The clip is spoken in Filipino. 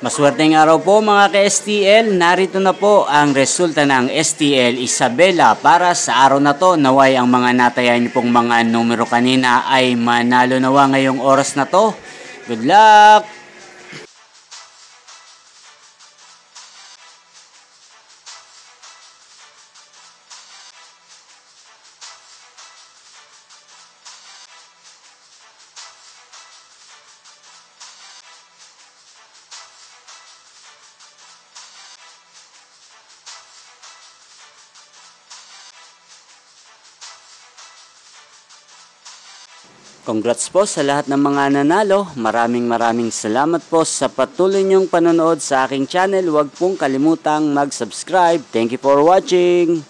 Maswerteng araw po mga ka-STL, narito na po ang resulta ng STL Isabela para sa araw na to. Naway ang mga natayan niyo pong mga numero kanina ay manalo nawa ngayong oras na to. Good luck! Congrats po sa lahat ng mga nanalo. Maraming salamat po sa patuloy niyong panonood sa aking channel. Huwag pong kalimutang mag-subscribe. Thank you for watching.